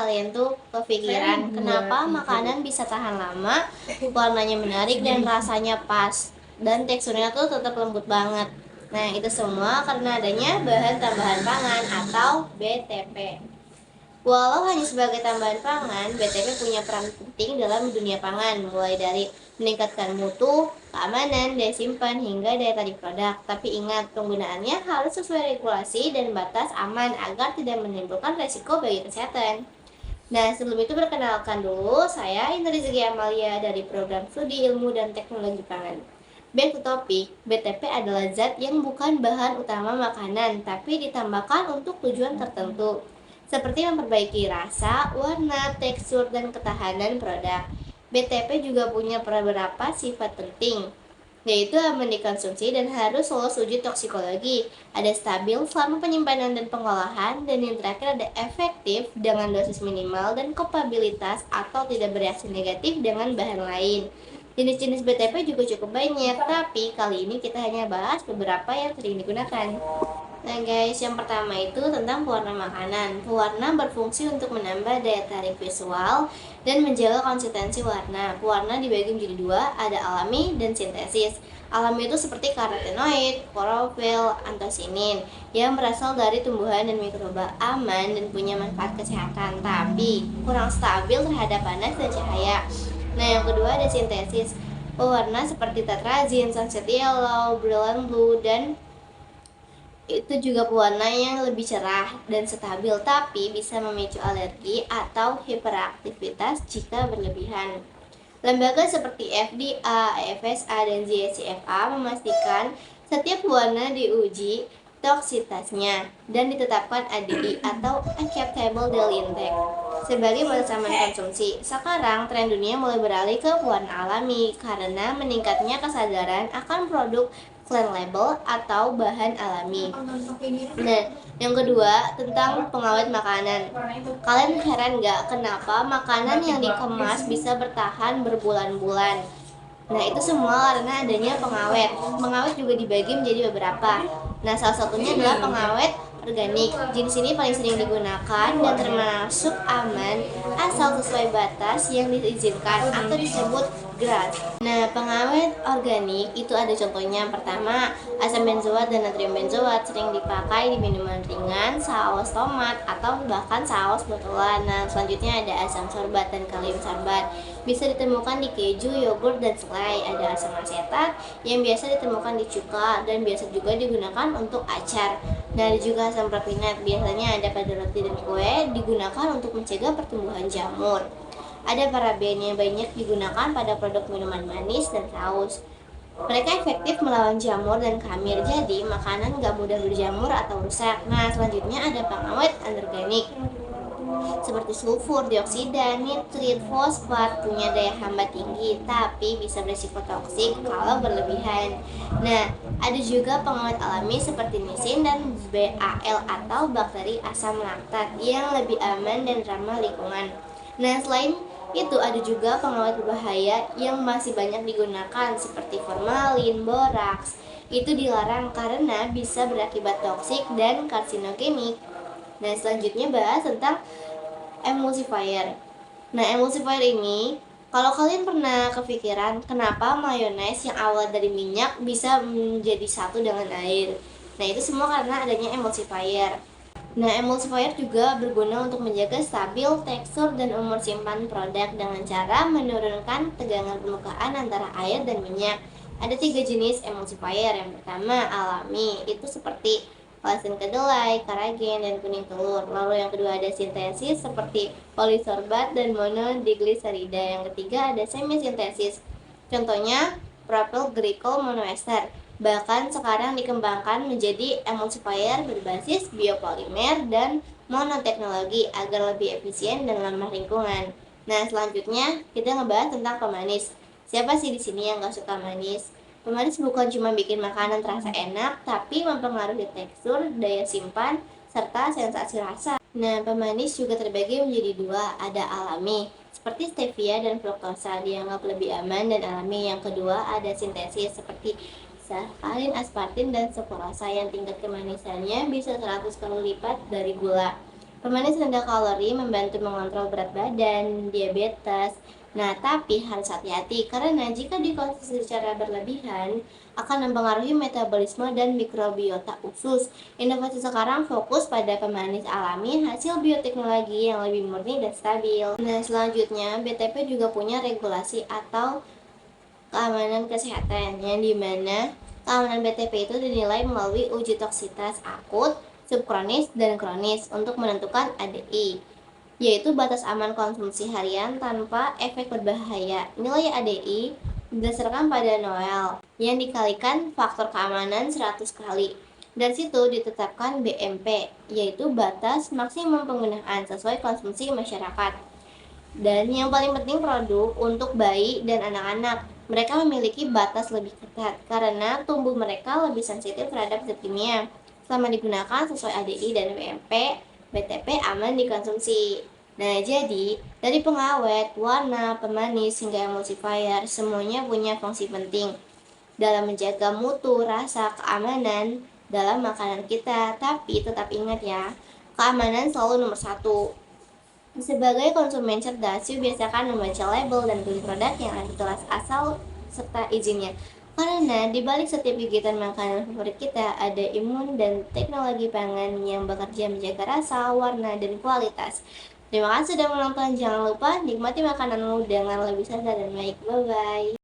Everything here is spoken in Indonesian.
kalian tuh kepikiran kenapa makanan bisa tahan lama, warnanya menarik dan rasanya pas, dan teksturnya tuh tetap lembut banget. Nah, itu semua karena adanya bahan tambahan pangan atau BTP. Walau hanya sebagai tambahan pangan, BTP punya peran penting dalam dunia pangan, mulai dari meningkatkan mutu, keamanan, daya simpan, hingga daya tarik produk. Tapi ingat, penggunaannya harus sesuai regulasi dan batas aman agar tidak menimbulkan resiko bagi kesehatan. Nah, sebelum itu perkenalkan dulu, saya Indra Rizky Amalia dari Program Studi Ilmu dan Teknologi Pangan. Back to topic, BTP adalah zat yang bukan bahan utama makanan, tapi ditambahkan untuk tujuan tertentu, seperti memperbaiki rasa, warna, tekstur, dan ketahanan produk. BTP juga punya beberapa sifat penting, yaitu aman dikonsumsi dan harus lolos uji toksikologi, ada stabil selama penyimpanan dan pengolahan, dan yang terakhir ada efektif dengan dosis minimal dan kompatibilitas atau tidak bereaksi negatif dengan bahan lain. Jenis-jenis BTP juga cukup banyak, tapi kali ini kita hanya bahas beberapa yang sering digunakan. Nah guys, yang pertama itu tentang pewarna makanan. Pewarna berfungsi untuk menambah daya tarik visual dan menjaga konsistensi warna. Pewarna dibagi menjadi dua, ada alami dan sintesis. Alami itu seperti karotenoid, klorofil, antosinin yang berasal dari tumbuhan dan mikroba, aman dan punya manfaat kesehatan, tapi kurang stabil terhadap panas dan cahaya. Nah, yang kedua ada sintesis. Pewarna seperti tetrazin, sunset yellow, brilliant blue, dan itu juga pewarna yang lebih cerah dan stabil, tapi bisa memicu alergi atau hiperaktivitas jika berlebihan. Lembaga seperti FDA, FSA, dan JCFA memastikan setiap pewarna diuji toksitasnya dan ditetapkan ADI atau Acceptable Daily Intake sebagai batas aman konsumsi. Sekarang tren dunia mulai beralih ke pewarna alami karena meningkatnya kesadaran akan produk clean label atau bahan alami. Nah, yang kedua tentang pengawet makanan. Kalian heran nggak kenapa makanan yang dikemas bisa bertahan berbulan-bulan? Nah, itu semua karena adanya pengawet. Pengawet juga dibagi menjadi beberapa. Nah, salah satunya adalah pengawet organik. Jenis ini paling sering digunakan dan termasuk aman asal sesuai batas yang diizinkan atau disebut GRAS. Nah, pengawet organik itu ada contohnya. Pertama, asam benzoat dan natrium benzoat sering dipakai di minuman ringan, saus tomat, atau bahkan saus botolan. Nah, selanjutnya ada asam sorbat dan kalium sorbat. Bisa ditemukan di keju, yogurt, dan selai. Ada asam asetat yang biasa ditemukan di cuka dan biasa juga digunakan untuk acar. Nah, ada juga asam propinat, biasanya ada pada roti dan kue, digunakan untuk mencegah pertumbuhan jamur. Ada paraben yang banyak digunakan pada produk minuman manis dan saus. Mereka efektif melawan jamur dan kamir, jadi makanan nggak mudah berjamur atau rusak. Nah, selanjutnya ada pengawet anorganik seperti sulfur, dioksida, nitrit, fosfat, punya daya hambat tinggi tapi bisa berisiko toksik kalau berlebihan. Nah, ada juga pengawet alami seperti nisin dan BAL atau bakteri asam laktat yang lebih aman dan ramah lingkungan. Nah, selain itu ada juga pengawet berbahaya yang masih banyak digunakan seperti formalin, boraks. Itu dilarang karena bisa berakibat toksik dan karsinogenik. Nah, selanjutnya bahas tentang emulsifier. Nah, emulsifier ini, kalau kalian pernah kepikiran kenapa mayones yang awal dari minyak bisa menjadi satu dengan air. Nah, itu semua karena adanya emulsifier. Nah, emulsifier juga berguna untuk menjaga stabil tekstur dan umur simpan produk dengan cara menurunkan tegangan permukaan antara air dan minyak. Ada 3 jenis emulsifier. Yang pertama, alami, itu seperti lasin kedelai, karagen, dan kuning telur. Lalu yang kedua ada sintesis seperti polisorbat dan monodiglycerida. Yang ketiga ada semi-sintesis. Contohnya propyl glycol monoester. Bahkan sekarang dikembangkan menjadi emulsifier berbasis biopolimer dan monoteknologi agar lebih efisien dan ramah lingkungan. Nah, selanjutnya kita ngebahas tentang pemanis. Siapa sih di sini yang nggak suka manis? Pemanis bukan cuma bikin makanan terasa enak, tapi mempengaruhi tekstur, daya simpan, serta sensasi rasa. Nah, pemanis juga terbagi menjadi dua, ada alami, seperti stevia dan fruktosa dianggap lebih aman dan alami. Yang kedua ada sintesis seperti saccharin, aspartin, dan saccharose yang tingkat kemanisannya bisa 100 kali lipat dari gula. Pemanis rendah kalori membantu mengontrol berat badan, diabetes. Nah, tapi harus hati-hati karena jika dikonsumsi secara berlebihan akan mempengaruhi metabolisme dan mikrobiota usus. Inovasi sekarang fokus pada pemanis alami hasil bioteknologi yang lebih murni dan stabil. Nah, selanjutnya BTP juga punya regulasi atau keamanan kesehatan yang dimana keamanan BTP itu dinilai melalui uji toksitas akut, subkronis, dan kronis untuk menentukan ADI, yaitu batas aman konsumsi harian tanpa efek berbahaya. Nilai ADI berdasarkan pada Noel yang dikalikan faktor keamanan 100 kali. Dari situ ditetapkan BMP, yaitu batas maksimum penggunaan sesuai konsumsi masyarakat. Dan yang paling penting produk untuk bayi dan anak-anak. Mereka memiliki batas lebih ketat karena tubuh mereka lebih sensitif terhadap zat kimia. Selama digunakan sesuai ADI dan BMP, BTP aman dikonsumsi. Nah, jadi dari pengawet, warna, pemanis, hingga emulsifier, semuanya punya fungsi penting dalam menjaga mutu, rasa, keamanan dalam makanan kita. Tapi tetap ingat ya, keamanan selalu nomor satu. Sebagai konsumen cerdas, yuk biasakan membaca label dan beli produk yang ada jelas asal serta izinnya. Karena di balik setiap gigitan makanan favorit kita ada imun dan teknologi pangan yang bekerja menjaga rasa, warna, dan kualitas. Terima kasih sudah menonton. Jangan lupa nikmati makananmu dengan lebih sadar dan baik. Bye bye.